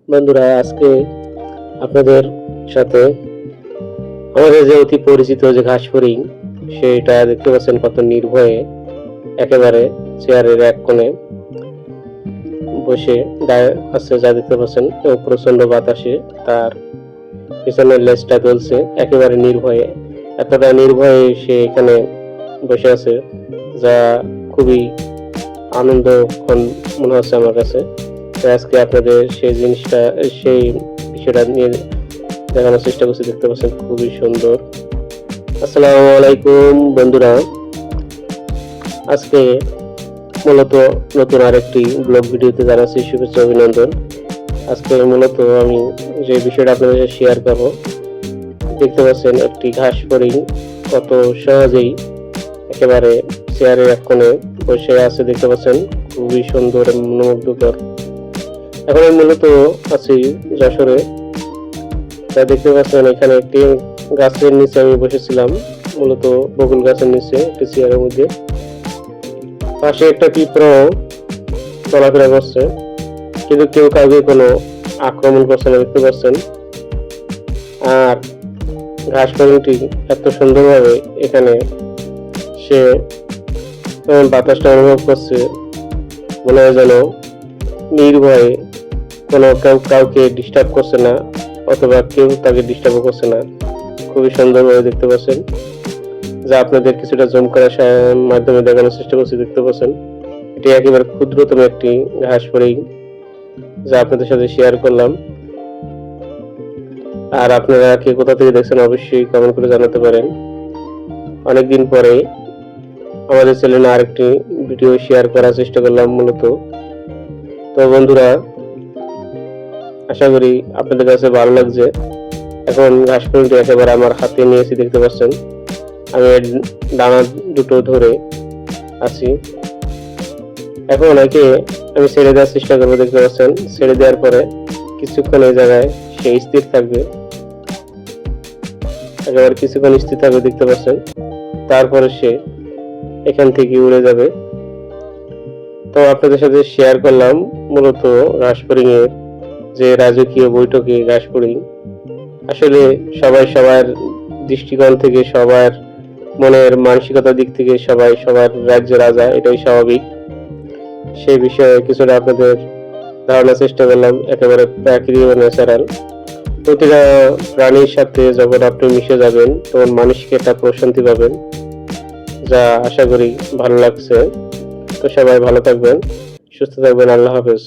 বন্ধুরা, আজকে আপনাদের সাথে আমাদের যে অতি পরিচিত যে ঘাস ফড়িং, সেটা দেখতে পাচ্ছেন কত নির্ভয়ে একেবারে চেয়ারের এক কোণে বসে আছে, যা দেখতে পাচ্ছেন, এবং প্রচন্ড বাতাসে তার পিছনের লেজটা দুলছে একেবারে নির্ভয়ে। এতটা নির্ভয়ে সে এখানে বসে আছে, যা খুবই আনন্দক্ষণ মনে হচ্ছে আমার কাছে। তো আজকে আপনাদের সেই বিষয়টা নিয়ে দেখানোর চেষ্টা করছি। দেখতে পাচ্ছেন খুবই সুন্দর। আসসালামু আলাইকুম বন্ধুরা, আজকে মূলত নতুন আরেকটি ব্লগ ভিডিওতে জানাচ্ছি শুভেচ্ছা অভিনন্দন। আজকে মূলত আমি যে বিষয়টা আপনাদের সাথে শেয়ার করব, দেখতে পাচ্ছেন একটি ঘাস ফড়িং কত সহজেই একেবারে চেয়ারের এক কোণে বসে আছে। দেখতে পাচ্ছেন খুবই সুন্দর এবং মনোমুগ্ধকর। এখন আমি মূলত আছি যশোরে। তা দেখতে পাচ্ছেন এখানে একটি গাছের নিচে আমি বসেছিলাম, মূলত বকুল গাছের নিচে একটি চেয়ারের মধ্যে। পাশে একটা পিঁপড়াও চলাফেরা করছে, কিন্তু কেউ কাউকে কোনো আক্রমণ করছে না, দেখতে পাচ্ছেন। আর ঘাস ফড়িংটি এত সুন্দরভাবে এখানে সে বাতাসটা অনুভব করছে, মনে হয় যেন নির্ভয়ে কোনো কাউকে ডিস্টার্ব করছে না, অথবা কেউ তাকে ডিস্টার্ব করছে না। খুবই সুন্দরভাবে দেখতে পাচ্ছেন, যা আপনাদের কিছুটা জুম করার মাধ্যমে দেখানোর চেষ্টা করছি। দেখতে পাচ্ছেন এটি একেবারে ক্ষুদ্রতম একটি ঘাস ফড়িং, যা আপনাদের সাথে শেয়ার করলাম। আর আপনারা কে কোথা থেকে দেখছেন অবশ্যই কমেন্ট করে জানাতে পারেন। অনেকদিন পরে আমাদের চ্যানেলে আরেকটি ভিডিও শেয়ার করার চেষ্টা করলাম মূলত। তো বন্ধুরা, আশা করি আপনাদের কাছে ভালো লাগছে। এখন ঘাস ফড়িংটি একেবারে আমার হাতে নিয়েছি, দেখতে পাচ্ছেন। আমি ডানা দুটো ধরে আছি। এখন একে আমি ছেড়ে দেওয়ার চেষ্টা করবো। দেখতে পাচ্ছেন ছেড়ে দেওয়ার পরে কিছুক্ষণ এই জায়গায় সে স্থির থাকবে, একেবারে কিছুক্ষণ স্থির থাকবে, দেখতে পাচ্ছেন। তারপরে সে এখান থেকে উড়ে যাবে। তো আপনাদের সাথে শেয়ার করলাম মূলত ঘাস ফড়িং এর যে রাজকীয় বৈঠকে ঘাস ফড়িং। আসলে সবাই সবার দৃষ্টিকোণ থেকে, সবার মনের মানসিকতার দিক থেকে সবাই সবার রাজ্য রাজা, এটাই স্বাভাবিক। সেই বিষয়ে কিছুটা আপনাদের ধারণার চেষ্টা করলাম, একেবারে প্রাকৃতিক ও ন্যাচারাল। প্রতিটা প্রাণীর সাথে যখন আপনি মিশে যাবেন, তখন মানসিক একটা প্রশান্তি পাবেন, যা আশা করি ভালো লাগছে। তো সবাই ভালো থাকবেন, সুস্থ থাকবেন। আল্লাহ হাফেজ।